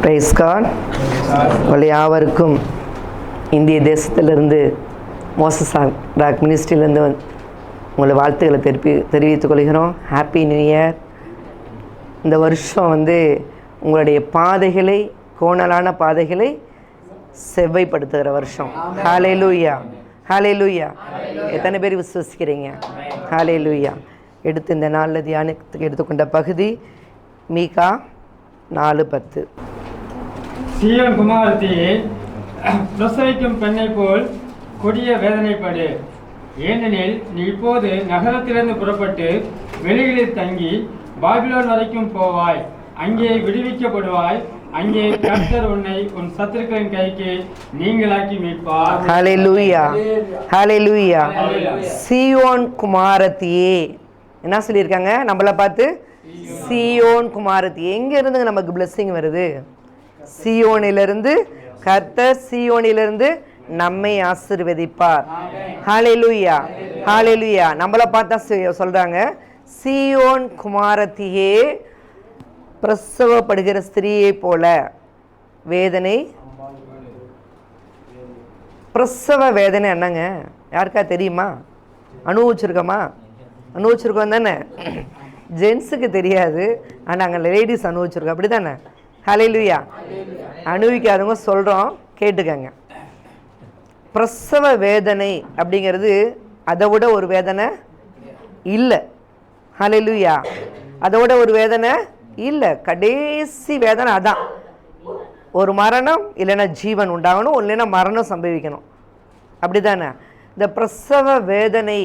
Price God. உங்கள் யாவருக்கும் இந்திய தேசத்திலிருந்து மோசஸ் ராக் மினிஸ்ட்ரியிலேருந்து உங்களை வாழ்த்துக்களை தெரிவித்துக் கொள்கிறோம். Happy new year. இந்த வருஷம் உங்களுடைய பாதைகளை, கோணலான பாதைகளை செவ்வாய்ப்படுத்துகிற வருஷம். ஹல்லேலூயா, ஹல்லேலூயா. எத்தனை பேர் விசுவசிக்கிறீங்க? ஹல்லேலூயா. எடுத்து இந்த நாளில் தியானத்துக்கு எடுத்துக்கொண்ட பகுதி மீகா 4:10. சீயோன் குமாரத்தியே, பிரசவிக்கும் பெண்ணை போல் கொடிய வேதனைப்படு. ஏனெனில் நீ இப்போது நகரத்திலிருந்து புறப்பட்டு வெளிகளில் தங்கி பாபிலோன் வரைக்கும் போவாய். அங்கே விடுவிக்கப்படுவாய். அங்கே கர்த்தர் உன்னை உன் சத்துருக்களின் கைக்கு நீங்களாக்கி மீட்பார். ஹல்லேலூயா, ஹல்லேலூயா. சீயோன் குமாரத்தியே என்ன சொல்லியிருக்காங்க நம்மளை பார்த்து? சீயோன் குமாரத்தி. எங்க இருந்து நமக்கு பிளெஸிங் வருது? சீயோனிலிருந்து. கர்த்தர் சீயோனிலிருந்து நம்மை ஆசீர்வதிப்பார். ஹல்லேலூயா, ஹல்லேலூயா. நம்மளை பார்த்தா சொல்றாங்க, சீயோன் குமாரத்தியே, பிரசவப்படுகிற ஸ்திரீயை போல வேதனை. பிரசவ வேதனை என்னங்க? யாருக்கா தெரியுமா? அனுபவிச்சிருக்கோமா? அனுபவிச்சிருக்கோம் தானே? ஜென்ஸுக்கு தெரியாது, ஆனால் அங்கே லேடிஸ் அனுபவிச்சிருக்கோம். அப்படி தானே? ஹல்லேலூயா. அனுபவிக்காதவங்க சொல்கிறோம், கேட்டுக்கங்க. பிரசவ வேதனை அப்படிங்கிறது அதை விட ஒரு வேதனை இல்லை. ஹல்லேலூயா. அதோட ஒரு வேதனை இல்லை. கடைசி வேதனை அதான். ஒரு மரணம், இல்லைன்னா ஜீவன் உண்டாகணும், இல்லைன்னா மரணம் சம்பவிக்கணும். அப்படி தானே? இந்த பிரசவ வேதனை,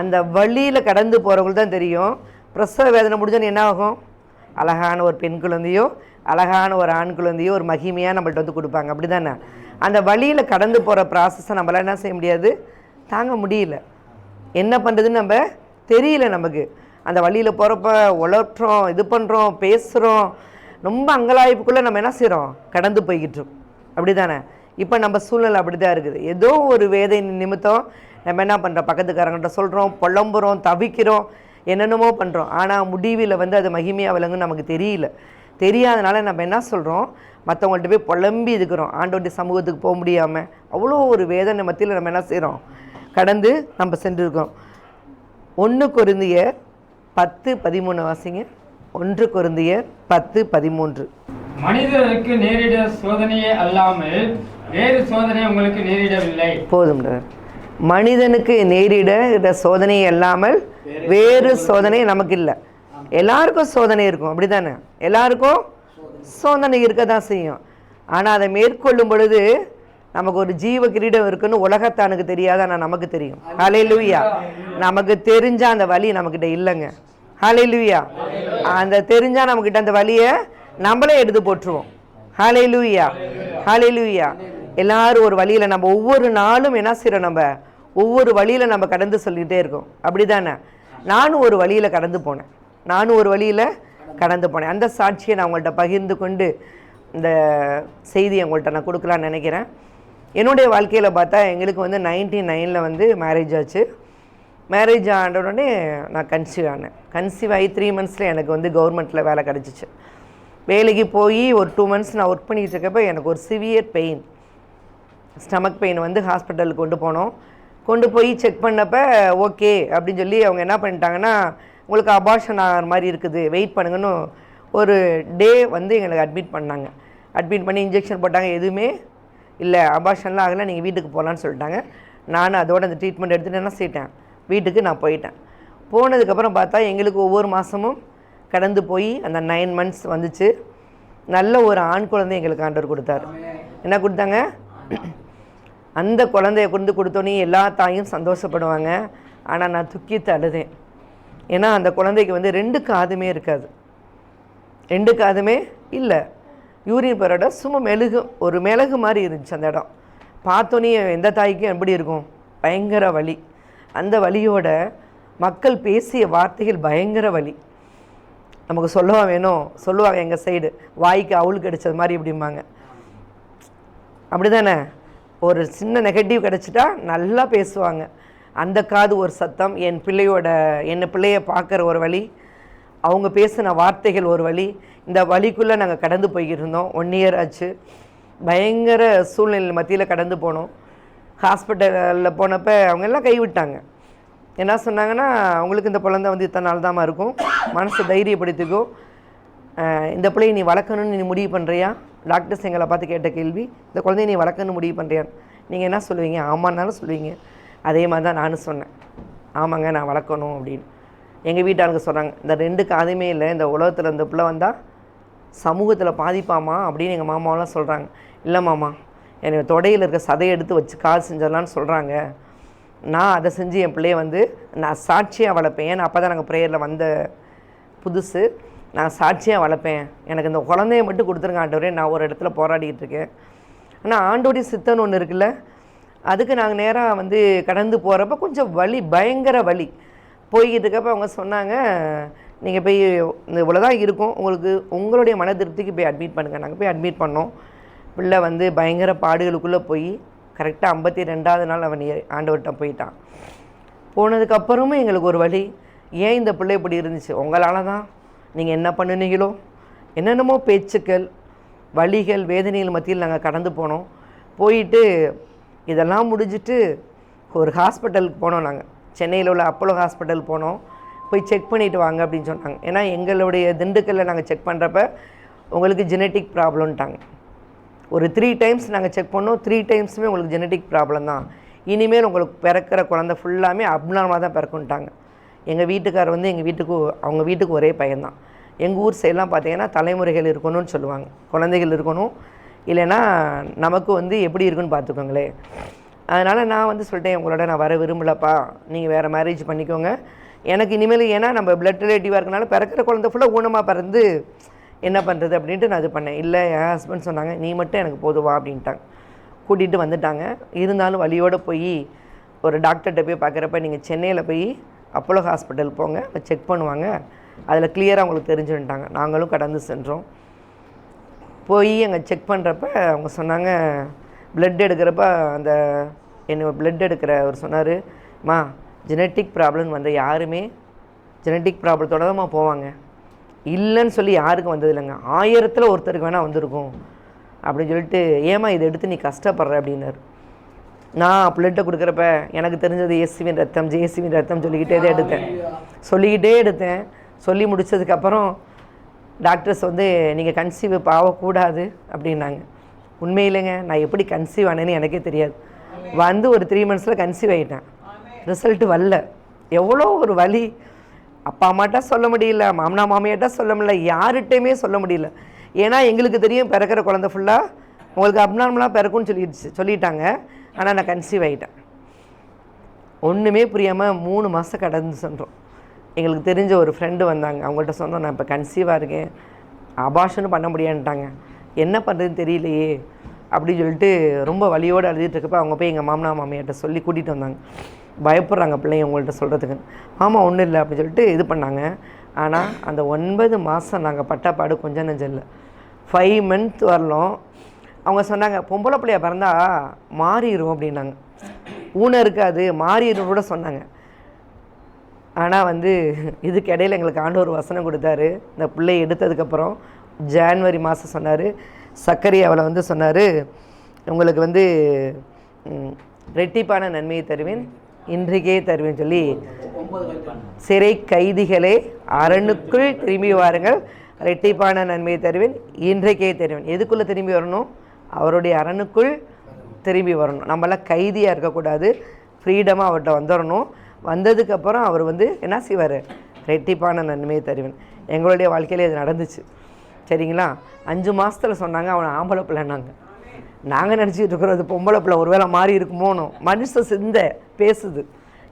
அந்த வழியில் கடந்து போகிறவங்களுக்கு தான் தெரியும். பிரசவ வேதனை முடிஞ்சோன்னு என்ன ஆகும்? அழகான ஒரு பெண் குழந்தையோ, அழகான ஒரு ஆண் குழந்தையோ ஒரு மகிமையாக நம்மள்ட்ட கொடுப்பாங்க. அப்படி தானே? அந்த வழியில் கடந்து போகிற ப்ராசஸை நம்மளால் என்ன செய்ய முடியாது? தாங்க முடியல. என்ன பண்ணுறதுன்னு நம்ம தெரியல. நமக்கு அந்த வழியில் போகிறப்ப உழற்றோம், இது பண்ணுறோம், பேசுகிறோம், ரொம்ப அங்கலாய்ப்புக்குள்ளே நம்ம என்ன செய்கிறோம்? கடந்து போய்கிட்டோம். அப்படி தானே? இப்போ நம்ம சூழ்நிலை அப்படி தான் இருக்குது. ஏதோ ஒரு வேதனை நிமித்தம் நம்ம என்ன பண்ணுறோம்? பக்கத்துக்காரங்கிட்ட சொல்கிறோம், புலம்புறோம், தவிக்கிறோம், என்னென்னமோ பண்ணுறோம். ஆனால் முடிவில் அது மகிமையாக விளங்குன்னு நமக்கு தெரியல. தெரியாதனால நம்ம என்ன சொல்கிறோம்? மற்றவங்கள்ட்ட போய் புலம்பி இருக்கிறோம். ஆண்டவருடைய சமூகத்துக்கு போக முடியாமல் அவ்வளோ ஒரு வேதனை மத்தியில் நம்ம என்ன செய்கிறோம்? கடந்து நம்ம சென்றிருக்கோம். 1 கொரிந்தியர் 10:13 வாசிங்க. 1 கொரிந்தியர் 10:13. மனிதருக்கு நேரிட சோதனையே அல்லாமல் வேறு சோதனை உங்களுக்கு நேரிடவில்லை. போதும். மனிதனுக்கு நேரிட சோதனை அல்லாமல் வேறு சோதனை நமக்கு இல்லை. எல்லாருக்கும் சோதனை இருக்கும். அப்படி தானே? எல்லாருக்கும் சோதனை இருக்க தான் செய்யும். ஆனால் அதை மேற்கொள்ளும் பொழுது நமக்கு ஒரு ஜீவ கிரீடம் இருக்குன்னு உலகத்தானுக்கு தெரியாத, ஆனால் நமக்கு தெரியும். ஹல்லேலூயா. நமக்கு தெரிஞ்ச அந்த வலி நம்மக்கிட்ட இல்லைங்க. ஹல்லேலூயா. அந்த தெரிஞ்சால் நம்மக்கிட்ட அந்த வலியை நம்மளே எடுத்து போட்டுருவோம். ஹல்லேலூயா, ஹல்லேலூயா. எல்லாரும் ஒரு வழியில் நம்ம ஒவ்வொரு நாளும் என்ன செய்கிறோம்? நம்ம ஒவ்வொரு வழியில் நம்ம கடந்து சொல்லிகிட்டே இருக்கோம். அப்படி தானே? நானும் ஒரு வழியில் கடந்து போனேன். அந்த சாட்சியை நான் உங்கள்கிட்ட பகிர்ந்து கொண்டு இந்த செய்தியை உங்கள்கிட்ட நான் கொடுக்கலான்னு நினைக்கிறேன். என்னுடைய வாழ்க்கையில் பார்த்தா எங்களுக்கு 99 மேரேஜ் ஆச்சு. மேரேஜ் ஆன உடனே நான் கன்சீவ் ஆனேன். கன்சீவ் ஆகி 3 மந்த்ஸில் எனக்கு கவர்மெண்ட்டில் வேலை கிடச்சிச்சு. வேலைக்கு போய் ஒரு 2 மந்த்ஸ் நான் ஒர்க் பண்ணிகிட்டு இருக்கப்போ எனக்கு ஒரு சிவியர் பெயின், ஸ்டமக் பெயின் ஹாஸ்பிட்டலுக்கு கொண்டு போய் செக் பண்ணப்போ ஓகே அப்படின்னு சொல்லி அவங்க என்ன பண்ணிட்டாங்கன்னா, உங்களுக்கு அபார்ஷன் ஆகிற மாதிரி இருக்குது, வெயிட் பண்ணுங்கன்னு ஒரு டே எங்களுக்கு அட்மிட் பண்ணாங்க. அட்மிட் பண்ணி இன்ஜெக்ஷன் போட்டாங்க. எதுவுமே இல்லை, அபார்ஷன்லாம் ஆகலை, நீங்கள் வீட்டுக்கு போகலான்னு சொல்லிட்டாங்க. நானும் அதோட அந்த ட்ரீட்மெண்ட் எடுத்துகிட்டு என்ன செய்யிட்டேன்? வீட்டுக்கு நான் போயிட்டேன். போனதுக்கப்புறம் பார்த்தா எங்களுக்கு ஒவ்வொரு மாதமும் கடந்து போய் அந்த 9 மந்த்ஸ் வந்துச்சு. நல்ல ஒரு ஆண் குழந்தை எங்களுக்கு ஆண்டவர் கொடுத்தாரு. என்ன கொடுத்தாங்க? அந்த குழந்தைய கொடுத்தோன்னே எல்லா தாயும் சந்தோஷப்படுவாங்க. ஆனால் நான் துக்கித்து அழுதேன். ஏன்னா அந்த குழந்தைக்கு 2 காதுமே இருக்காது. 2 காதுமே இல்லை. யூரின் போகிற சும்மா ஒரு மிளகு மாதிரி இருந்துச்சு அந்த இடம். பார்த்தோன்னே எந்த தாய்க்கும் எப்படி இருக்கும்? பயங்கர வலி. அந்த வலியோட மக்கள் பேசிய வார்த்தைகள் பயங்கர வலி. நமக்கு சொல்லவா வேணும்? சொல்லுவாங்க எங்கள் சைடு, வாய்க்கு அவுள் கிடைச்சது மாதிரி இப்படிம்பாங்க. அப்படி தானே? ஒரு சின்ன நெகட்டிவ் கிடச்சிட்டா நல்லா பேசுவாங்க. அந்த காது ஒரு சத்தம், என் பிள்ளையை பார்க்குற ஒரு வழி, அவங்க பேசின வார்த்தைகள் ஒரு வழி, இந்த வழிக்குள்ளே நாங்கள் கடந்து போய்கிட்டு இருந்தோம். 1 இயர் ஆச்சு. பயங்கர சூழ்நிலை மத்தியில் கடந்து போனோம். ஹாஸ்பிட்டலில் போனப்போ அவங்க எல்லாம் கைவிட்டாங்க. என்ன சொன்னாங்கன்னா, அவங்களுக்கு இந்த குழந்தை வந்து இத்தனை நாள் தான் இருக்கும், மனசை தைரியப்படுத்திக்கோ, இந்த பிள்ளையை நீ வளர்க்கணும்னு நீ முடிவு பண்ணுறியா? டாக்டர்ஸ் எங்களை பார்த்து கேட்ட கேள்வி, இந்த குழந்தைய நீ வளர்க்கணும்னு முடிவு பண்ணுறியான்னு. நீங்கள் என்ன சொல்லுவீங்க? ஆமான்னாலும் சொல்லுவீங்க. அதே மாதிரி தான் நானும் சொன்னேன், ஆமாங்க நான் வளர்க்கணும் அப்படின்னு. எங்கள் வீட்டாளுக்கு சொல்கிறாங்க, இந்த 2 காதுமே இல்லை, இந்த உலகத்தில் இந்த பிள்ளை வந்தால் சமூகத்தில் பாதிப்பாமா அப்படின்னு எங்கள் மாமாவெலாம் சொல்கிறாங்க. இல்லை மாமா, எனக்கு தொடையில் இருக்க சதையை எடுத்து வச்சு காது செஞ்சிடலான்னு சொல்கிறாங்க. நான் அதை செஞ்சு என் பிள்ளைய வந்து நான் சாட்சியாக வளர்ப்பேன். ஏன்னா அப்போ தான் நாங்கள் ப்ரேயரில் வந்த புதுசு. நான் சாட்சியாக வளர்ப்பேன், எனக்கு இந்த குழந்தைய மட்டும் கொடுத்துருங்க ஆண்டவரே, நான் ஒரு இடத்துல போராடிக்கிட்டு இருக்கேன். ஆனால் ஆண்டோடைய சித்தன்னு ஒன்று இருக்குல்ல, அதுக்கு நாங்கள் நேராக வந்து கடந்து போகிறப்ப கொஞ்சம் வலி, பயங்கர வலி போய்கிட்டு இருக்கப்போ அவங்க சொன்னாங்க, நீங்கள் போய் இந்த இவ்வளோதான் இருக்கும், உங்களுக்கு உங்களுடைய மன திருப்திக்கு போய் அட்மிட் பண்ணுங்கள். நாங்கள் போய் அட்மிட் பண்ணோம். பிள்ளை வந்து பயங்கர பாடுகளுக்குள்ளே போய் கரெக்டாக 52வது நாள் அவன் ஆண்டவர்கிட்ட போயிட்டான். போனதுக்கப்புறமும் எங்களுக்கு ஒரு வழி, ஏன் இந்த பிள்ளை இப்படி இருந்துச்சு? உங்களால் தான், நீங்கள் என்ன பண்ணுனீங்களோ, என்னென்னமோ பேச்சுக்கள், வலிகள், வேதனைகள் மத்தியில் நாங்கள் கடந்து போனோம். போயிட்டு இதெல்லாம் முடிஞ்சிட்டு ஒரு ஹாஸ்பிட்டலுக்கு போனோம். நாங்கள் சென்னையில் உள்ள அப்போலோ ஹாஸ்பிட்டல் போனோம். போய் செக் பண்ணிவிட்டு வாங்க அப்படின்னு சொன்னாங்க. ஏன்னா எங்களுடைய திண்டுக்கல்லில் நாங்கள் செக் பண்ணுறப்ப உங்களுக்கு ஜெனட்டிக் ப்ராப்ளம்ட்டாங்க. ஒரு 3 டைம்ஸ் நாங்கள் செக் பண்ணோம். 3 டைம்ஸுமே உங்களுக்கு ஜெனட்டிக் ப்ராப்ளம் தான், இனிமேல் உங்களுக்கு பிறக்கிற குழந்தை ஃபுல்லாமே அப்நார்மலாக தான் பிறக்குன்ட்டாங்க. எங்கள் வீட்டுக்கார் வந்து அவங்க வீட்டுக்கு ஒரே பையன்தான். எங்கள் ஊர் சைடெலாம் பார்த்தீங்கன்னா தலைமுறைகள் இருக்கணும்னு சொல்லுவாங்க, குழந்தைகள் இருக்கணும், இல்லைன்னா நமக்கு வந்து எப்படி இருக்குன்னு பார்த்துக்கோங்களே. அதனால் நான் வந்து சொல்லிட்டேன், உங்களோட நான் வர விரும்பலப்பா, நீங்கள் வேறு மேரேஜ் பண்ணிக்கோங்க, எனக்கு இனிமேல், ஏன்னா நம்ம பிளட் ரிலேட்டிவாக இருக்கனால பிறக்கிற குழந்தை ஃபுல்லாக ஊனமாக பிறந்து என்ன பண்ணுறது அப்படின்ட்டு நான் இது பண்ணேன். இல்லை, என் ஹஸ்பண்ட் சொன்னாங்க, நீ மட்டும் எனக்கு போதுவா அப்படின்ட்டாங்க. கூட்டிகிட்டு வந்துட்டாங்க. இருந்தாலும் வழியோடு போய் ஒரு டாக்டர்கிட்ட போய் பார்க்குறப்ப, நீங்கள் சென்னையில் போய் அப்போலோ ஹாஸ்பிட்டல் போங்க, செக் பண்ணுவாங்க, அதில் கிளியராக உங்களுக்கு தெரிஞ்சுட்டாங்க. நாங்களும் கடந்து சென்றோம். போய் அங்கே செக் பண்ணுறப்ப அவங்க சொன்னாங்க, பிளட் எடுக்கிறப்ப அந்த பிளட் எடுக்கிற அவர் சொன்னார், மா ஜெனட்டிக் ப்ராப்ளம் வந்த யாருமே ஜெனட்டிக் ப்ராப்ளத்தோடு தான் போவாங்க, இல்லைன்னு சொல்லி யாருக்கும் வந்தது இல்லைங்க, 1000ல் ஒருத்தருக்கு வேணால் வந்திருக்கும் அப்படின்னு சொல்லிட்டு, ஏமா இதை எடுத்து நீ கஷ்டப்படுற அப்படின்னாரு. நான் பிளட்டை கொடுக்குறப்ப எனக்கு தெரிஞ்சது இயேசுவின் ரத்தம், ஜேசுவின் ரத்தம் சொல்லிக்கிட்டே எடுத்தேன். சொல்லி முடித்ததுக்கப்புறம் டாக்டர்ஸ் வந்து நீங்கள் கன்சீவ் ஆகக்கூடாது அப்படின்னாங்க. உண்மையிலேங்க நான் எப்படி கன்சீவ் ஆனேன்னு எனக்கே தெரியாது. வந்து ஒரு 3 மந்த்ஸில் கன்சீவ் ஆகிட்டேன். ரிசல்ட்டு வரல. எவ்வளோ ஒரு வலி, அப்பா அம்மாட்டா சொல்ல முடியல, மாமனா மாமியாட்டா சொல்ல முடியல, யார்கிட்டையுமே சொல்ல முடியல. ஏன்னா எங்களுக்கு தெரியும் பிறக்கிற குழந்தை ஃபுல்லாக உங்களுக்கு அப்நார்மலாக பிறக்கும்னு சொல்லிட்டாங்க. ஆனால் நான் கன்சீவ் ஆகிட்டேன். ஒன்றுமே புரியாமல் 3 மாதம் கடந்து சென்றோம். எங்களுக்கு தெரிஞ்ச ஒரு ஃப்ரெண்டு வந்தாங்க, அவங்கள்ட்ட சொன்னோம், நான் இப்போ கன்சீவாக இருக்கேன், அபார்ஷனும் பண்ண முடியான்ட்டாங்க, என்ன பண்ணுறதுன்னு தெரியலையே அப்படின்னு சொல்லிட்டு ரொம்ப வலியோடு அழுதுட்டு இருக்கப்போ அவங்க போய் எங்கள் மாமனா மாமியார்ட்ட சொல்லி கூட்டிகிட்டு வந்தாங்க. பயப்படுறாங்க பிள்ளைங்க உங்கள்கிட்ட சொல்கிறதுக்கு. ஆமாம் ஒன்றும் இல்லை அப்படின்னு சொல்லிட்டு இது பண்ணாங்க. ஆனால் அந்த 9 மாதம் நாங்கள் பட்டப்பாடு கொஞ்சம் நெஞ்சம் இல்லை. 5 மந்த் வரலும் அவங்க சொன்னாங்க, பொம்பளை பிள்ளையா பிறந்தா மாறிடும் அப்படின்னாங்க, ஊனம் இருக்காது, மாறிடும் கூட சொன்னாங்க. ஆனால் வந்து இதுக்கு இடையில் எங்களுக்கு ஆண்டவர் ஒரு வசனம் கொடுத்தாரு. இந்த பிள்ளை எடுத்ததுக்கப்புறம் ஜான்வரி மாதம் சொன்னார், சக்கரியாவில் வந்து சொன்னார், உங்களுக்கு வந்து ரெட்டிப்பான நன்மையை தருவேன், இன்றைக்கே தருவேன் சொல்லி, சிறை கைதிகளே அரணுக்குள் திரும்பி வாருங்கள், ரெட்டிப்பான நன்மையை தருவேன், இன்றைக்கே தருவேன். எதுக்குள்ளே திரும்பி வரணும்? அவருடைய அரணுக்குள் திரும்பி வரணும். நம்மளாம் கைதியாக இருக்கக்கூடாது, ஃப்ரீடமாக அவர்கிட்ட வந்துடணும். வந்ததுக்கப்புறம் அவர் வந்து என்ன செய்வார்? ரெட்டிப்பான நன்மையை தருவேன். எங்களுடைய வாழ்க்கையில் இது நடந்துச்சு. சரிங்களா? 5 மாதத்தில் சொன்னாங்க அவன் ஆம்பளை பிள்ளைன்னாங்க. நாங்கள் நினச்சிக்கிட்டு இருக்கிறோம் இது பொம்பளை பிள்ளை, ஒரு வேளை மாறி இருக்குமோனோ. மனுஷ சிந்த பேசுது,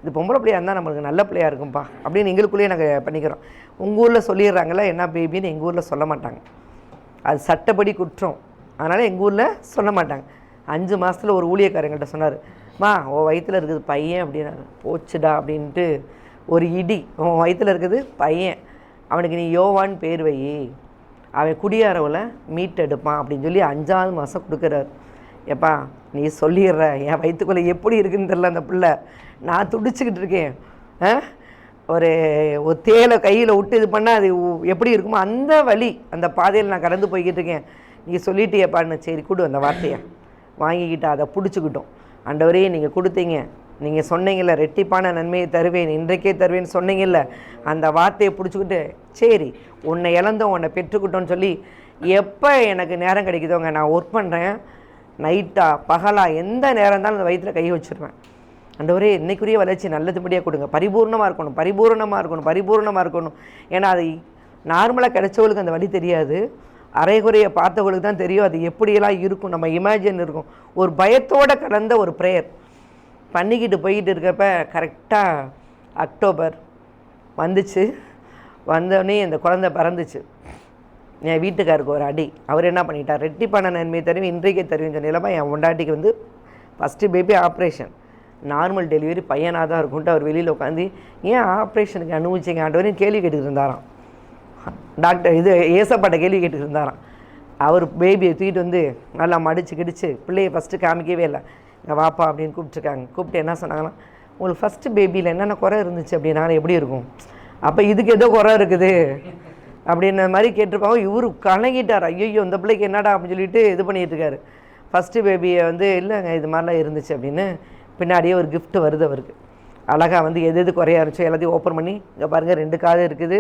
இது பொம்பளை பிள்ளையாக இருந்தால் நம்மளுக்கு நல்ல பிள்ளையாக இருக்கும்ப்பா அப்படின்னு எங்களுக்குள்ளேயே நாங்கள் பண்ணிக்கிறோம். உங்கள் ஊரில் சொல்லிடுறாங்களா என்ன பேபின்னு, எங்கள் ஊரில் சொல்ல மாட்டாங்க, அது சட்டப்படி குற்றம். அதனால் எங்கள் ஊரில் சொல்ல மாட்டாங்க. 5 மாதத்தில் ஒரு ஊழியக்காரங்கள்ட்ட சொன்னார், மா உன் வயிற்றில் இருக்குது பையன் அப்படின்னாரு. போச்சுடா அப்படின்ட்டு ஒரு இடி, உன் வயிற்றில் இருக்குது பையன், அவனுக்கு நீ யோவான்னு பேர் வை, அவன் குடியாரவில் மீட் எடுப்பான் அப்படின்னு சொல்லி 5ஆவது மாதம் கொடுக்குறாரு. எப்பா நீ சொல்லிடுற, என் வயிற்றுக்குள்ளே எப்படி இருக்குன்னு தெரில அந்த பிள்ளை, நான் துடிச்சிக்கிட்டு இருக்கேன். ஒரு ஒரு தேலை கையில் விட்டு இது பண்ணால் அது எப்படி இருக்குமோ அந்த வழி, அந்த பாதையில் நான் கடந்து போய்கிட்டு இருக்கேன். நீங்கள் சொல்லிட்டேப்பான்னு, சரி கொடு அந்த வார்த்தையை வாங்கிக்கிட்டு அதை பிடிச்சிக்கிட்டோம். ஆண்டவரே நீங்கள் கொடுத்தீங்க, நீங்கள் சொன்னீங்கல்ல ரெட்டிப்பான நன்மையை தருவேன், இன்றைக்கே தருவேன்னு சொன்னீங்கல்ல, அந்த வார்த்தையை பிடிச்சிக்கிட்டு சரி உன்னை இழந்தோம் உன்னை பெற்றுக்கிட்டோன்னு சொல்லி எப்போ எனக்கு நேரம் கிடைக்குதோங்க நான் ஒர்க் பண்ணுறேன். நைட்டாக பகலாக எந்த நேரம் இருந்தாலும் அந்த வயிற்றில் கை வச்சுருவேன். ஆண்டவரே இன்னைக்குரிய வளர்ச்சி நல்லதுபடியாக கொடுங்க, பரிபூர்ணமாக இருக்கணும், பரிபூர்ணமாக இருக்கணும், பரிபூர்ணமாக இருக்கணும். ஏன்னா அது நார்மலாக கிடைச்சவங்களுக்கு அந்த வழி தெரியாது, அரைகுறையை பார்த்தவங்களுக்கு தான் தெரியும் அது எப்படியெல்லாம் இருக்கும். நம்ம இமேஜின் இருக்கும். ஒரு பயத்தோடு கலந்த ஒரு ப்ரேயர் பண்ணிக்கிட்டு போய்கிட்டு இருக்கப்ப கரெக்டாக அக்டோபர் வந்துச்சு. வந்தோடனே இந்த குழந்தை பிறந்துச்சு. என் வீட்டுக்காருக்கு ஒரு அடி. அவர் என்ன பண்ணிட்டார், ரெட்டிப்பான நன்மையை தருவேன் இன்றைக்கே தருவேன் சொன்னீங்களப்பா. என் பொண்டாட்டிக்கு வந்து first baby operation, normal delivery பையனாக தான் இருக்கும்ட்டு அவர் வெளியில் உட்காந்து ஏன் ஆப்ரேஷனுக்கு அனுபவிச்சிங்க ஆண்டவரையும் கேள்வி கேட்டுக்கிட்டு இருந்தாராம். டாக்டர் இது ஏசப்பாட்ட கேள்வி கேட்டுக்கிட்டு இருந்தாராம். அவர் பேபியை தூக்கிட்டு வந்து நல்லா மடித்து கிடிச்சு பிள்ளையை ஃபஸ்ட்டு காமிக்கவே இல்லை. இங்கே வாப்பா அப்படின்னு கூப்பிட்ருக்காங்க. கூப்பிட்டு என்ன சொன்னாங்கன்னா, உங்களுக்கு ஃபஸ்ட்டு பேபியில் என்னென்ன குறை இருந்துச்சு அப்படின்னாலும் எப்படி இருக்கும், அப்போ இதுக்கு ஏதோ குறை இருக்குது அப்படின்ன மாதிரி கேட்டிருப்பாங்க. இவர் கலங்கிட்டார். ஐயோ இந்த பிள்ளைக்கு என்னடா அப்படின்னு சொல்லிட்டு இது பண்ணிகிட்டு இருக்காரு. ஃபஸ்ட்டு பேபியை வந்து இல்லைங்க இது மாதிரிலாம் இருந்துச்சு அப்படின்னு பின்னாடியே ஒரு கிஃப்ட் வருது அவருக்கு. அழகாக வந்து எது எது குறையா இருந்துச்சோ எல்லாத்தையும் ஓப்பன் பண்ணி இங்கே பாருங்கள் 2 காது இருக்குது,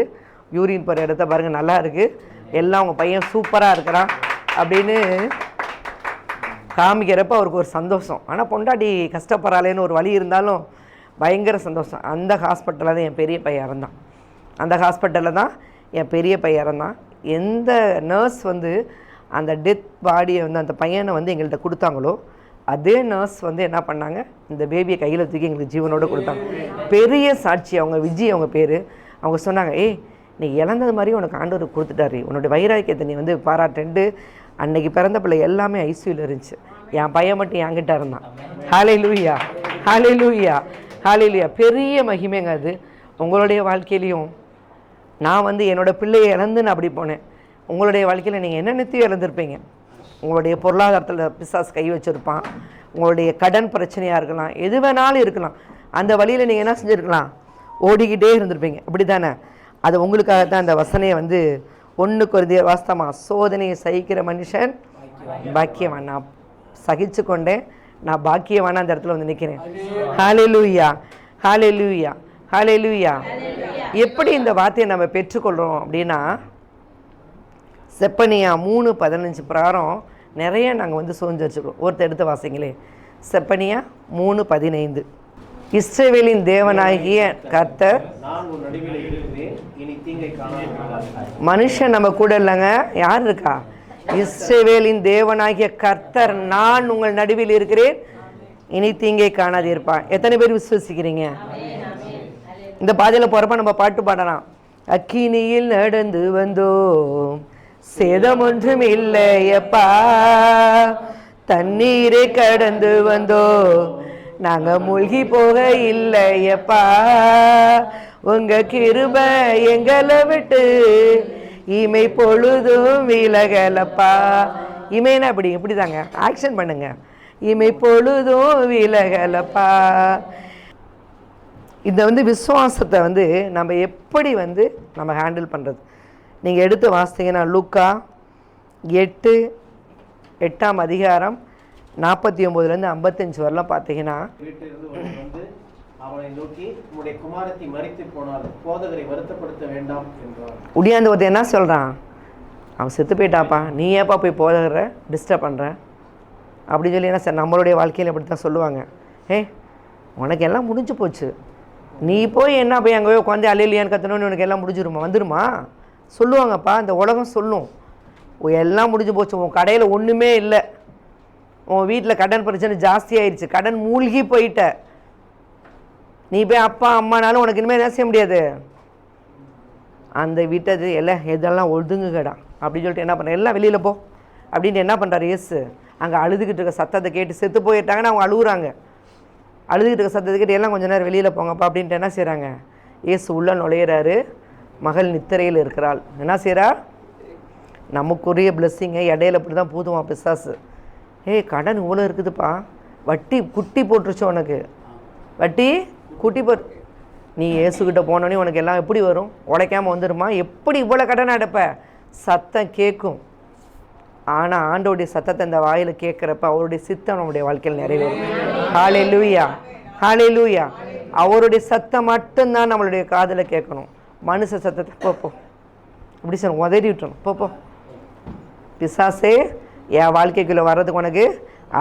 யூரின் போகிற இடத்த பாருங்கள் நல்லா இருக்குது, எல்லாம் உங்கள் பையன் சூப்பராக இருக்கிறான் அப்படின்னு காமிக்கிறப்ப அவருக்கு ஒரு சந்தோஷம். ஆனால் பொண்டாட்டி கஷ்டப்படுறாளேன்னு ஒரு வழி இருந்தாலும் பயங்கர சந்தோஷம். அந்த ஹாஸ்பிட்டலில் தான் என் பெரிய பையன் இறந்தான். அந்த ஹாஸ்பிட்டலில் தான் என் பெரிய பையன் இறந்தான். எந்த நர்ஸ் வந்து அந்த டெத் பாடியை வந்து அந்த பையனை வந்து எங்கள்கிட்ட கொடுத்தாங்களோ அதே நர்ஸ் வந்து என்ன பண்ணாங்க, இந்த பேபியை கையில் தூக்கி எங்களுக்கு ஜீவனோடு கொடுத்தாங்க. பெரிய சாட்சி. அவங்க விஜய் அவங்க பேர். அவங்க சொன்னாங்க, ஏய் நீ இழந்தது மாதிரி உனக்கு ஆண்டவர் கொடுத்துட்டாரு, உன்னுடைய வைராக்கியத்தை நீ வந்து பாராட்டுண்டு. அன்னைக்கு பிறந்த பிள்ளை எல்லாமே ஐசியூவில் இருந்துச்சு, என் பையன் மட்டும் என்கிட்ட இருந்தான். ஹல்லேலூயா, ஹல்லேலூயா, ஹல்லேலூயா. பெரிய மகிமைங்க அது. உங்களுடைய வாழ்க்கையிலையும் நான் வந்து என்னோடய பிள்ளையை இழந்து நான் அப்படி போனேன். உங்களுடைய வாழ்க்கையில் நீங்கள் என்ன நித்தியம் இழந்திருப்பீங்க. உங்களுடைய பொருளாதாரத்தில் பிசாசு கை வச்சுருப்பான், உங்களுடைய கடன் பிரச்சனையாக இருக்கலாம், எது வேணாலும் இருக்கலாம். அந்த வழியில் நீங்கள் என்ன செஞ்சுருக்கலாம், ஓடிக்கிட்டே இருந்திருப்பீங்க. அப்படி தானே? அது உங்களுக்காக தான் அந்த வசனையை வந்து 1 கொரிந்தியர் வாஸ்தவமாக சோதனையை சகிக்கிற மனுஷன் பாக்கியவான். நான் சகிச்சு கொண்டேன், நான் பாக்கியவான அந்த இடத்துல வந்து நிற்கிறேன். ஹல்லேலூயா, ஹல்லேலூயா, ஹல்லேலூயா. எப்படி இந்த வார்த்தையை நம்ம பெற்றுக்கொள்கிறோம் அப்படின்னா, செப்பனியா 3:15 பிரகாரம் நிறைய நாங்கள் வந்து சோர்ந்து வச்சுக்கிறோம். ஒருத்தர் எடுத்து வாசிங்களே. செப்பனியா 3:15. இஸ்ரவேலின் தேவனாகிய கர்த்தர், மனுஷன் நம்ம கூட இல்லைங்க, யார் இருக்கா? இஸ்ரவேலின் தேவனாகிய கர்த்தர் நான் உங்கள் நடுவில் இருக்கிறேன், இனி தீங்கை காணாது இருப்பான். எத்தனை பேர் விசுவசிக்கிறீங்க? இந்த பாதையில் போகிறப்ப நம்ம பாட்டு பாடலாம். அக்கினியில் நடந்து வந்தோம், சேதம் ஒன்றும் இல்லையப்பா, தண்ணீரை கடந்து வந்தோம், நாங்க மூழ்கி போக இல்லையப்பா, உங்க கிருபை எங்களை விட்டு இமை பொழுதும் விலகலப்பா. இமைனா இப்படி தாங்க ஆக்ஷன் பண்ணுங்க. இமை பொழுதும் விலகலப்பா. இந்த வந்து விசுவாசத்தை வந்து நம்ம எப்படி வந்து நம்ம ஹேண்டில் பண்ணுறது? நீங்கள் எடுத்து வாசித்தீங்கன்னா லூக்கா 8ஆம் அதிகாரம் 49லேருந்து 55 வரலாம் பார்த்தீங்கன்னா, அவனை நோக்கி உம்முடைய குமாரத்தி மரித்து போனார், போதகரை வருத்தப்படுத்த வேண்டாம் என்றார். உடியாந்து ஒருத்தர் என்ன சொல்கிறான், அவன் செத்து போயிட்டாப்பா, நீ ஏப்பா போய் போதகரை டிஸ்டர்ப் பண்ணுற அப்படின்னு சொல்லி. என்ன சார் நம்மளுடைய வாழ்க்கையில் அப்படி தான் சொல்லுவாங்க. உனக்கு எல்லாம் முடிஞ்சு போச்சு, நீ போய் என்ன போய் அங்கே போய் உட்காந்து அல்லையான்னு கத்தணும்னு உனக்கு எல்லாம் முடிஞ்சிருமா, வந்துடுமா சொல்லுவாங்கப்பா. இந்த உலகம் சொல்லும், எல்லாம் முடிஞ்சு போச்சு, உன் கடையில் ஒன்றுமே இல்லை, உன் வீட்டில் கடன் பிரச்சனை ஜாஸ்தியாகிடுச்சு, கடன் மூழ்கி போயிட்ட, நீ போய் அப்பா அம்மானாலும் உனக்கு இனிமேல் என்ன செய்ய முடியாது, அந்த வீட்டது எல்லாம் எதெல்லாம் ஒதுங்குகடா அப்படின்னு சொல்லிட்டு என்ன பண்ணுற, எல்லாம் வெளியில் போ அப்படின்ட்டு என்ன பண்ணுறாரு இயேசு. அங்கே அழுதுகிட்டு இருக்க சத்தத்தை கேட்டு செத்து போயிட்டாங்கன்னா அவங்க அழுகுறாங்க. அழுதுகிட்டு இருக்க சத்தத்தை கேட்டு எல்லாம் கொஞ்சம் நேரம் வெளியில் போங்கப்பா அப்படின்ட்டு என்ன செய்கிறாங்க, இயேசு உள்ளே நுழையிறாரு. மகள் நித்திரையில் இருக்கிறாள். என்ன செய்கிறா, நமக்குரிய பிளெஸ்ஸிங்கை இடையில இப்படி தான் பூதுவான் பிசாசு. கடன் இவ்வளோ இருக்குதுப்பா, வட்டி குட்டி போட்டுருச்சு, உனக்கு வட்டி குட்டி நீ இயேசுக்கிட்ட போனோடனே உனக்கு எல்லாம் எப்படி வரும்? உடைக்காமல் வந்துடுமா? எப்படி இவ்வளோ கடனை அடைப்ப? சத்தம் கேட்கும். ஆனால் ஆண்டோடைய சத்தத்தை இந்த வாயில் கேட்குறப்ப அவருடைய சித்தம் நம்முடைய வாழ்க்கையில் நிறைவேறும். ஹல்லேலூயா, ஹல்லேலூயா. அவருடைய சத்தம் மட்டும்தான் நம்மளுடைய காதில் கேட்கணும். மனுஷ சத்தத்தை போ இப்படி சார் உதறி விட்டுணும். போ பிசாசே, என் வாழ்க்கைக்குள்ளே வர்றதுக்கு உனக்கு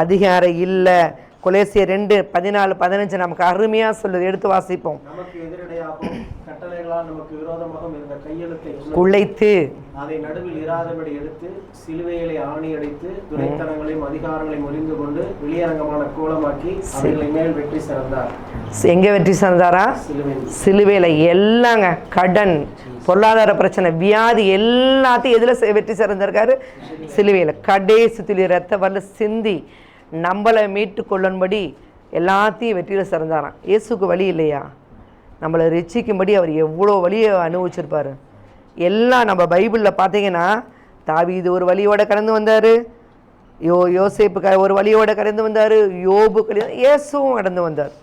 அதிகாரம் இல்லை. கொலேசியர் 2:14-15 நமக்கு அருமையாக சொல்லுது. எடுத்து வாசிப்போம். நமக்கு எதிரடையாகும் கட்டளைகளால் நமக்கு விரோதமாகவும் இருந்த கையெழுத்தை குலைத்து அதை நடுவில் இராதபடி எடுத்து சிலுவைகளை ஆணி அடைத்து துரைத்தனங்களையும் அதிகாரங்களையும் முறிந்து கொண்டு வெளியரங்கமான கோலமாக்கி அவைகளை மேல் வெற்றி சிறந்தார். எங்கே வெற்றி சிறந்தாரா? சிலுவையில். எல்லாங்க, கடன், பொருளாதார பிரச்சனை, வியாதி, எல்லாத்தையும் எதில் வெற்றி சிறந்திருக்காரு? சிலுவையில். கடைசி துளி ரத்த வரல சிந்தி நம்மளை மீட்டு கொள்ளும்படி எல்லாத்தையும் வெற்றியில் சிறந்தாராம். இயேசுக்கு வழி இல்லையா? நம்மளை ரட்சிக்கும்படி அவர் எவ்வளோ வழியை அனுபவிச்சிருப்பார். எல்லாம் நம்ம பைபிளில் பார்த்தீங்கன்னா, தாவீது ஒரு வழியோட கடந்து வந்தார், யோசேப்பு ஒரு வழியோட கடந்து வந்தார், யோபு இயேசுவும் கடந்து வந்தார்.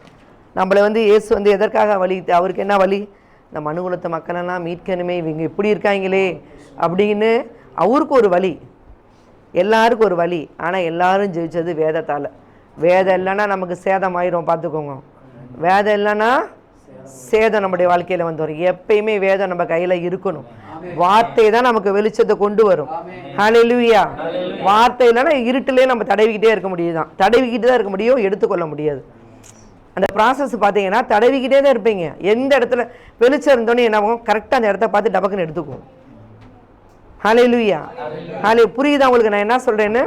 நம்மளை இயேசு எதற்காக வழி? அவருக்கு என்ன வழி? இந்த மனுகுலத்தை மக்களெல்லாம் மீட்கணுமே, இவங்க இப்படி இருக்காங்களே அப்படின்னு அவருக்கு ஒரு வழி, எல்லாருக்கும் ஒரு வழி. ஆனால் எல்லாரும் ஜெயிச்சது வேதத்தால். வேதம் இல்லைன்னா நமக்கு சேதம் ஆயிரும், பார்த்துக்கோங்க. வேதம் இல்லைன்னா சேதம் நம்முடைய வாழ்க்கையில் வரும். எப்பயுமே வேதம் நம்ம கையில் இருக்கணும். வார்த்தை தான் நமக்கு வெளிச்சத்தை கொண்டு வரும். ஹல்லேலூயா. வார்த்தை இல்லைன்னா இருட்டிலே நம்ம தடவிக்கிட்டே இருக்க முடியுதான், தடவிக்கிட்டு தான் இருக்க முடியும், எடுத்துக்கொள்ள முடியாது. அந்த ப்ராசஸ் பார்த்தீங்கன்னா தடவிக்கிட்டே தான் இருப்பீங்க. எந்த இடத்துல வெளிச்சம் இருந்தோன்னே என்ன ஆகும்? கரெக்டாக அந்த இடத்த பார்த்து டபக்குன்னு எடுத்துக்குவோம். ஹல்லேலூயா. புரியுதா உங்களுக்கு நான் என்ன சொல்கிறேன்னு?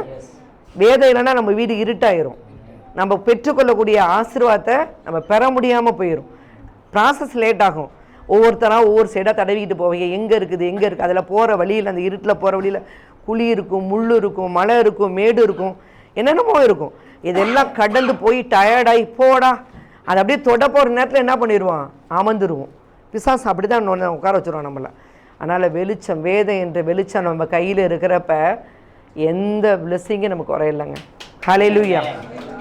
வேதம் இல்லைன்னா நம்ம வீடு இருட்டாயிரும். நம்ம பெற்றுக்கொள்ளக்கூடிய ஆசீர்வாதத்தை நம்ம பெற முடியாமல் போயிடும். ப்ராசஸ் லேட் ஆகும். ஒவ்வொருத்தராக ஒவ்வொரு சைடாக தடவிக்கிட்டு போவீங்க. எங்கே இருக்குது அதில் போகிற வழியில், அந்த இருட்டில் போகிற வழியில் குழி இருக்கும், முள் இருக்கும், மலை இருக்கும், மேடு இருக்கும், என்னென்னமோ இருக்கும். இதெல்லாம் கடந்து போய் டயர்டாகி போடா அதை அப்படியே தொட போகிற நேரத்தில் என்ன பண்ணிடுவான்? அமர்ந்துருவோம். பிசாசு அப்படி தான் உட்கார வச்சுருவோம் நம்மளை. அதனால் வெளிச்சம், வேதம் என்ற வெளிச்சம் நம்ம கையில் இருக்கிறப்ப எந்த பிளெஸ்ஸிங்கும் நமக்கு குறையில்லைங்க. ஹல்லேலூயா,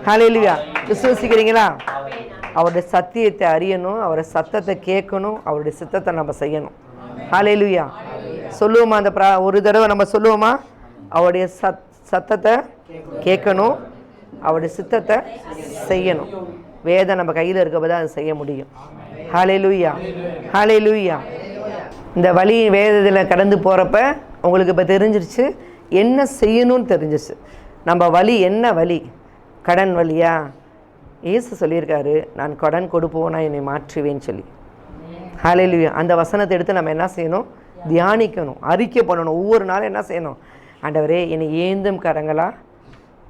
ஹல்லேலூயா. விசுவாசிக்கிறீங்களா? அவருடைய சத்தியத்தை அறியணும், அவருடைய சத்தத்தை கேட்கணும், அவருடைய சித்தத்தை நம்ம செய்யணும். ஹல்லேலூயா. சொல்லுவோமா? அந்த ஒரு தடவை நம்ம சொல்லுவோமா? அவருடைய சத்தத்தை கேட்கணும், அவருடைய சித்தத்தை செய்யணும். வேதம் நம்ம கையில் இருக்கப்போ தான் அதை செய்ய முடியும். ஹல்லேலூயா, ஹல்லேலூயா. இந்த வழி வேதத்தில் கடந்து போகிறப்ப உங்களுக்கு இப்போ தெரிஞ்சிருச்சு என்ன செய்யணும்னு தெரிஞ்சிருச்சு. நம்ம வழி என்ன வழி? கடன் வழியா? இயேசு சொல்லியிருக்காரு, நான் கடன் கொடுப்போனா என்னை மாற்றுவேன்னு சொல்லி. ஹல்லேலூயா. அந்த வசனத்தை எடுத்து நம்ம என்ன செய்யணும்? தியானிக்கணும், அறிக்கை பண்ணணும். ஒவ்வொரு நாளும் என்ன செய்யணும்? ஆண்டவரே, என்னை ஏந்தும் கரங்களாக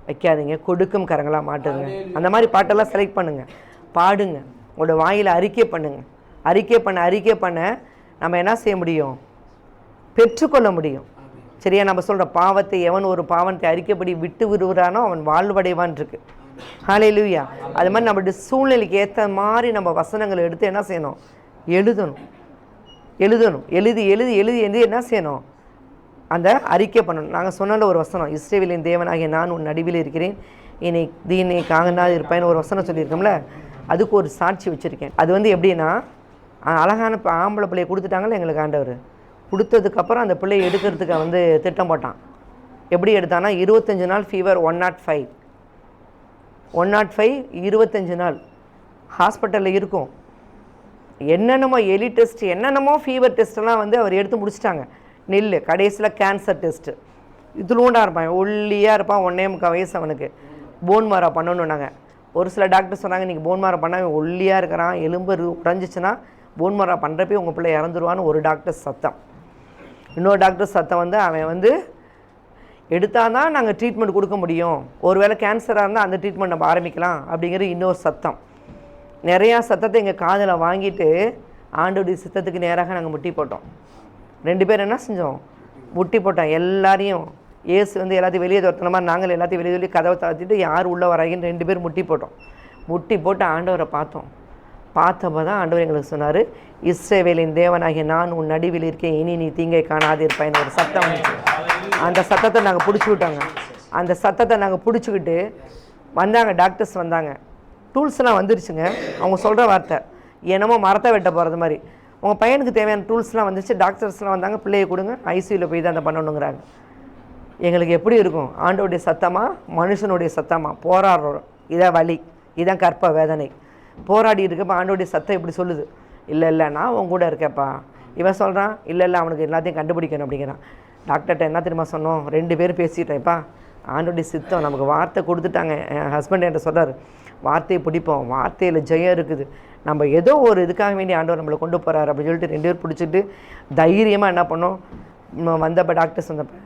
வைக்காதீங்க, கொடுக்கும் கரங்களாக மாட்டுங்க. அந்த மாதிரி பாட்டெல்லாம் செலக்ட் பண்ணுங்கள், பாடுங்க, உங்களோட வாயில் அறிக்கை பண்ணுங்கள். அறிக்கை பண்ண நம்ம என்ன செய்ய முடியும்? பெற்றுக்கொள்ள முடியும். சரியா? நம்ம சொல்கிற பாவத்தை எவன் ஒரு பாவத்தை அறிக்கைப்படி விட்டு விடுகிறானோ அவன் வாழ்வடைவான் இருக்கு. ஹல்லேலூயா. அது மாதிரி நம்மளுடைய சூழ்நிலைக்கு ஏற்ற மாதிரி நம்ம வசனங்களை எடுத்து என்ன செய்யணும்? எழுதணும். எழுதி என்ன செய்யணும்? அந்த அறிக்கை பண்ணணும். நாங்கள் சொன்ன ஒரு வசனம், இஸ்ரவேலின் தேவனாகிய நான் உன் நடுவில் இருக்கிறேன், என்னை தீனை காங்கனாது இருப்பேன்னு ஒரு வசனம் சொல்லியிருக்கோம்ல, அதுக்கு ஒரு சாட்சி வச்சுருக்கேன். அது எப்படின்னா, அழகான ஆம்பளை பிள்ளையை கொடுத்துட்டாங்களே எங்களுக்கு ஆண்டவர். கொடுத்ததுக்கப்புறம் அந்த பிள்ளையை எடுக்கிறதுக்கு திட்டம் போட்டான். எப்படி எடுத்தான்னா, 25 நாள் ஃபீவர், 105 25 நாள் ஹாஸ்பிட்டலில் இருக்கும். என்னென்னமோ எலி டெஸ்ட், என்னென்னமோ ஃபீவர் டெஸ்ட்டெல்லாம் அவர் எடுத்து முடிச்சிட்டாங்க. கடைசியில் கேன்சர் டெஸ்ட்டு. இதுலூண்டாக இருப்பான், ஒல்லியாக இருப்பான், 1.25 வயசு அவனுக்கு. போன் மாரா பண்ணணுன்னாங்க. ஒரு சில டாக்டர் சொன்னாங்க, நீங்கள் போன் மாரா பண்ணால் ஒல்லியாக இருக்கிறான், எலும்பு உடைஞ்சிச்சுன்னா போன் மாரா பண்ணுறப்பே உங்கள் பிள்ளை இறந்துருவான்னு ஒரு டாக்டர் சத்தம். இன்னொரு டாக்டர் சத்தம் அவன் எடுத்தால் தான் நாங்கள் ட்ரீட்மெண்ட் கொடுக்க முடியும், ஒருவேளை கேன்சராக இருந்தால் அந்த ட்ரீட்மெண்ட் நம்ம ஆரம்பிக்கலாம் அப்படிங்கிற இன்னொரு சத்தம். நிறையா சத்தத்தை எங்கள் காதில் வாங்கிட்டு ஆண்டோடைய சித்தத்துக்கு நேராக நாங்கள் முட்டி போட்டோம். 2 பேர் என்ன செஞ்சோம்? முட்டி போட்டோம். எல்லாரையும் ஏசு எல்லாத்தையும் வெளியே துரத்துன மாதிரி நாங்கள் எல்லாத்தையும் வெளியே சொல்லி கதவை தாழ்த்திட்டு யார் உள்ளே வராங்கன்னு 2 பேர் முட்டி போட்டோம். முட்டி போட்டு ஆண்டவரை பார்த்தப்போ தான் ஆண்டவர் எங்களுக்கு சொன்னார், இஸ்ரவேலின் தேவனாகிய நான் உன் நடுவில் இருக்கேன், இனி நீ தீங்கை காணாதிருப்பேன்னு ஒரு சத்தம் வந்துச்சு. அந்த சத்தத்தை நாங்கள் பிடிச்சிக்கிட்டோங்க. அந்த சத்தத்தை நாங்கள் பிடிச்சிக்கிட்டு வந்தாங்க, டாக்டர்ஸ் வந்தாங்க, டூல்ஸ்லாம் வந்துருச்சுங்க. அவங்க சொல்கிற வார்த்தை, என்னமோ மரத்தை வெட்ட போகிறது மாதிரி. உங்கள் பையனுக்கு தேவையான டூல்ஸ்லாம் வந்துச்சு, டாக்டர்ஸ்லாம் வந்தாங்க, பிள்ளையை கொடுங்க, ஐசியூவில் போய் தான் அதை பண்ணணுங்கிறாங்க. எங்களுக்கு எப்படி இருக்கும்? ஆண்டோடைய சத்தமாக மனுஷனுடைய சத்தமாக போராடுறோம். இதான் வலி, இதான் கற்ப வேதனை. போராடி இருக்கப்போ ஆண்டோடைய சத்தம் இப்படி சொல்லுது, இல்லை நான் உன் கூட இருக்கேப்பா. இவன் சொல்கிறான், இல்லை அவனுக்கு எல்லாத்தையும் கண்டுபிடிக்கணும் அப்படிங்கிறான். டாக்டர்கிட்ட என்ன தெரியுமா சொன்னோம்? 2 பேரும் பேசிட்டேன்ப்பா, ஆண்டோடைய சித்தம் நமக்கு வார்த்தை கொடுத்துட்டாங்க. என் ஹஸ்பண்ட் என்கிட்ட சொல்கிறார், வார்த்தையை பிடிப்போம், வார்த்தையில் ஜெயம் இருக்குது, நம்ம ஏதோ ஒரு இதுக்காக வேண்டி ஆண்டவர் நம்மளை கொண்டு போகிறார் அப்படின்னு சொல்லிட்டு 2 பேர் பிடிச்சிட்டு தைரியமாக என்ன பண்ணோம், வந்தப்போ டாக்டர்ஸ் வந்தப்போ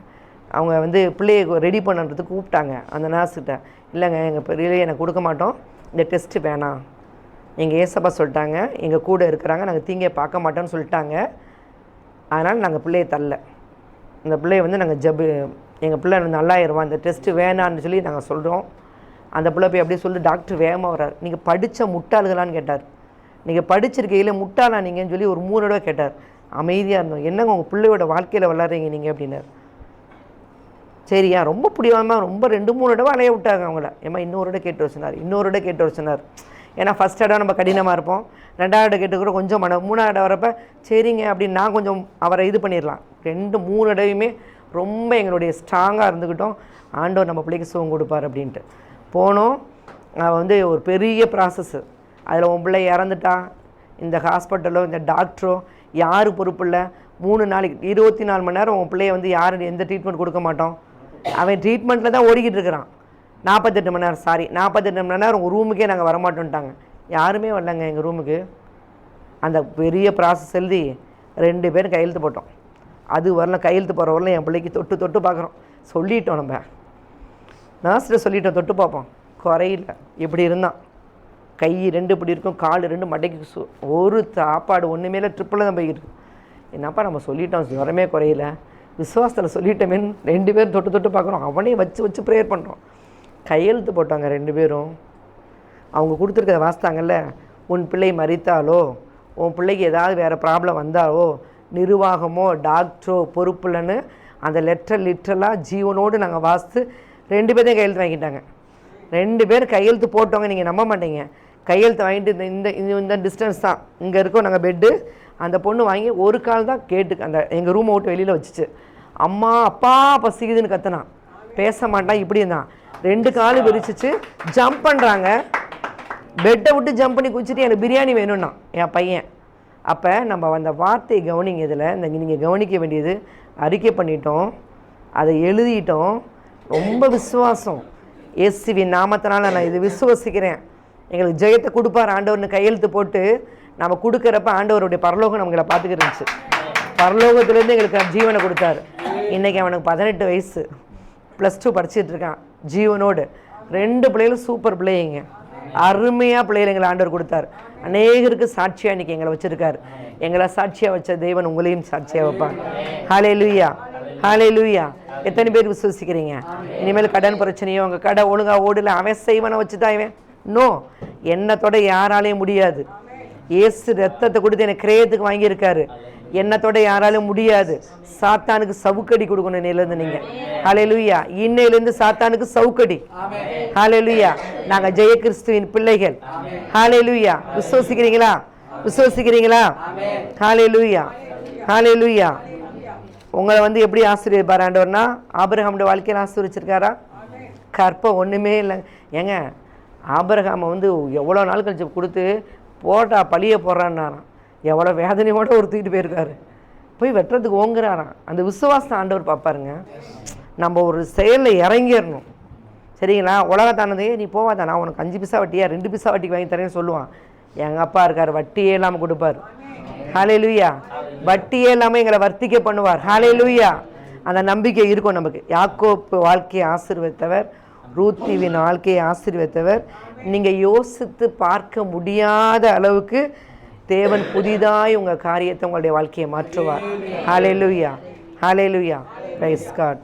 அவங்க பிள்ளையை ரெடி பண்ணுறதுக்கு கூப்பிட்டாங்க. அந்த நர்ஸ்கிட்ட, இல்லைங்க எங்கள் பெரியலே எனக்கு கொடுக்க மாட்டோம், இந்த டெஸ்ட்டு வேணாம், எங்கள் ஏசப்பா சொல்லிட்டாங்க, எங்கள் கூட இருக்கிறாங்க, நாங்கள் தீங்கே பார்க்க மாட்டோம்னு சொல்லிட்டாங்க, அதனால் நாங்கள் பிள்ளையை தரல. இந்த பிள்ளையை நாங்கள் எங்கள் பிள்ளை நல்லாயிருவான், இந்த டெஸ்ட்டு வேணான்னு சொல்லி நாங்கள் சொல்கிறோம். அந்த பிள்ளை போய் அப்படியே சொல்லி டாக்டர் வேகமாக வர்றார். நீங்கள் படித்த முட்டாளுகளான்னு கேட்டார். நீங்கள் படிச்சிருக்கையில் முட்டாளா நீங்கன்னு சொல்லி ஒரு 3 தடவை கேட்டார். அமைதியாக இருந்தோம். என்னங்க உங்கள் பிள்ளையோட வாழ்க்கையில் விளாட்றீங்க நீங்கள் அப்படின்னார். சரியா, ரொம்ப பிடிவாமல் ரொம்ப 2-3 தடவை அலைய விட்டாங்க அவங்கள. ஏமா இன்னொரு இடம் கேட்டு வர சொன்னார். ஏன்னா ஃபஸ்ட் இடம் நம்ம கடினமாக இருப்போம், 2வது இடம் கேட்டு கூட கொஞ்சம் 3வது இடம் வரப்போ சரிங்க அப்படின்னு நான் கொஞ்சம் அவரை இது பண்ணிடலாம். 2-3 தடவையுமே ரொம்ப எங்களுடைய ஸ்ட்ராங்காக இருந்துக்கிட்டோம். ஆண்டவர் நம்ம பிள்ளைக்கு சுகம் கொடுப்பார் அப்படின்ட்டு போனோம். ஒரு பெரிய ப்ராசஸ்ஸு. அதில் உன் பிள்ளை இறந்துட்டா, இந்த ஹாஸ்பிட்டலோ இந்த டாக்டரோ யார் பொறுப்பு இல்லை. 3 நாளைக்கு 24 மணி நேரம் உன் பிள்ளைய யாரும் எந்த ட்ரீட்மெண்ட் கொடுக்க மாட்டோம். அவன் ட்ரீட்மெண்ட்டில் தான் ஓடிக்கிட்டு இருக்கிறான். 48 மணி நேரம் 48 மணி நேரம் உங்கள் ரூமுக்கே நாங்கள் வரமாட்டோன்ட்டாங்க. யாருமே வரலங்க எங்கள் ரூமுக்கு. அந்த பெரிய ப்ராசஸ் எழுதி 2 பேரும் கையெழுத்து போட்டோம். அது வரல, கையெழுத்து போகிற வரல என் பிள்ளைக்கு தொட்டு பார்க்குறோம். சொல்லிட்டோம், நம்ம நர்ஸ்கிட்ட சொல்லிட்டோம், தொட்டு பார்ப்போம், குறையில. இப்படி இருந்தான், கை 2 இப்படி இருக்கும், கால் 2 மட்டைக்கு ஒரு சாப்பாடு ஒன்றுமே இல்லை, ட்ரிப்பில் தான் போய்கிட்டு. என்னப்பா நம்ம சொல்லிட்டோம், ஜுரமே குறையில, விசுவாசத்தில் சொல்லிட்டோமேன்னு 2 பேரும் தொட்டு பார்க்குறோம். அவனே வச்சு ப்ரேயர் பண்ணுறோம். கையெழுத்து போட்டாங்க 2 பேரும். அவங்க கொடுத்துருக்கத வாசித்தாங்கல்ல, உன் பிள்ளை மரித்தாலோ, உன் பிள்ளைக்கு ஏதாவது வேறு ப்ராப்ளம் வந்தாலோ, நிர்வாகமோ டாக்டரோ பொறுப்பு இல்லைன்னு அந்த லிட்டரலாக ஜீவனோடு நாங்கள் வாசித்து 2 பேரையும் கையெழுத்து வாங்கிட்டாங்க. 2 பேர் கையெழுத்து போட்டவங்க, நீங்கள் நம்ப மாட்டீங்க. கையெழுத்து வாங்கிட்டு இந்த டிஸ்டன்ஸ் தான் இங்கே இருக்கோம் நாங்கள் பெட்டு. அந்த பொண்ணு வாங்கி ஒரு கால் தான் கேட்டுக்கு அந்த எங்கள் ரூமை விட்டு வெளியில் வச்சுச்சு. அம்மா அப்பா பசிக்குதுன்னு கத்துனான், பேச மாட்டான், இப்படி இருந்தான். 2 கால் விரிச்சிச்சு, ஜம்ப் பண்ணுறாங்க, பெட்டை விட்டு ஜம்ப் பண்ணி குச்சிட்டு எனக்கு பிரியாணி வேணும்னா என் பையன். அப்போ நம்ம அந்த வார்த்தையை கவனிங்க. இதில் நீங்கள் கவனிக்க வேண்டியது, அறிக்கை பண்ணிட்டோம், அதை எழுதிட்டோம், ரொம்ப விசுவாசம். இயேசுவின் நாமத்தினால நான் இது விசுவசிக்கிறேன், எங்களுக்கு ஜெயத்தை கொடுப்பார் ஆண்டவர்னு கையெழுத்து போட்டு நம்ம கொடுக்குறப்ப ஆண்டவருடைய பரலோகம் நம்மளை பார்த்துக்கிட்டு இருந்துச்சு. பரலோகத்துலேருந்து எங்களுக்கு ஜீவனை கொடுத்தாரு. இன்றைக்கி அவனுக்கு 18 வயசு, +2 படிச்சுட்டு இருக்கான் ஜீவனோடு. 2 பிள்ளைகளும் சூப்பர் பிள்ளைங்க, அருமையாக பிள்ளைகள் எங்களை ஆண்டவர் கொடுத்தார். அநேகருக்கு சாட்சியாக இன்றைக்கி எங்களை வச்சுருக்காரு. எங்களை சாட்சியாக வச்ச தேவன் உங்களையும் சாட்சியாக வைப்பாங்க. ஹல்லேலூயா, ஹல்லேலூயா. எத்தனை பேர் விசுவசிக்கிறீங்க? இனிமேல் கடன் பிரச்சனையோ, உங்கள் கடை ஒழுங்காக ஓடல, அவன் செய்வனை வச்சு தான் இவன் நோ, என்னத்தோட யாராலையும் முடியாது. இயேசு ரத்தத்தை கொடுத்து எனக்கு கிரயத்துக்கு வாங்கியிருக்காரு, என்னத்தோட யாராலும் முடியாது. சாத்தானுக்கு சவுக்கடி கொடுக்கணும் இன்னையிலேருந்து நீங்கள். ஹல்லேலூயா. இன்னையிலேருந்து சாத்தானுக்கு சவுக்கடி. ஹல்லேலூயா. நாங்கள் ஜெய கிறிஸ்துவின் பிள்ளைகள். ஹல்லேலூயா. விசுவசிக்கிறீங்களா? ஹல்லேலூயா, ஹல்லேலூயா. உங்களை எப்படி ஆசீர்வதிப்பார் ஆண்டவர்னா, ஆபிரகாமுடைய வாழ்க்கையில் ஆசீர்வதிச்சிருக்காரா? கற்பம் ஒன்றுமே இல்லை. ஏங்க ஆபிரகாமை எவ்வளோ நாள் கழிச்சு கொடுத்து போட்டா பழிய போடுறான்னாராம். எவ்வளோ வேதனையோடு ஒரு தூக்கிட்டு போயிருக்காரு, போய் வெட்டுறதுக்கு ஓங்குறாராம். அந்த விசுவாசத்தை ஆண்டவர் பார்ப்பாருங்க. நம்ம ஒரு செயலில் இறங்கிடணும், சரிங்களா? உலகத்தானதே நீ போவாதான், நான் உனக்கு 5 பைசா வட்டியா 2 பைசா வட்டிக்கு வாங்கி தரேன்னு சொல்லுவான். எங்கள் அப்பா இருக்கார், வட்டியே இல்லாமல் கொடுப்பார். ஹல்லேலூயா. வட்டியே இல்லாமல் எங்களை வர்த்திக்க பண்ணுவார். ஹல்லேலூயா. அந்த நம்பிக்கை இருக்கும் நமக்கு. யாக்கோப்பு வாழ்க்கையை ஆசீர்வதித்தவர், ரூத்திவின் வாழ்க்கையை ஆசீர்வதித்தவர். நீங்கள் யோசித்து பார்க்க முடியாத அளவுக்கு தேவன் புதிதாய் உங்கள் காரியத்தை, உங்களுடைய வாழ்க்கையை மாற்றுவார். Hallelujah, hallelujah. Praise God.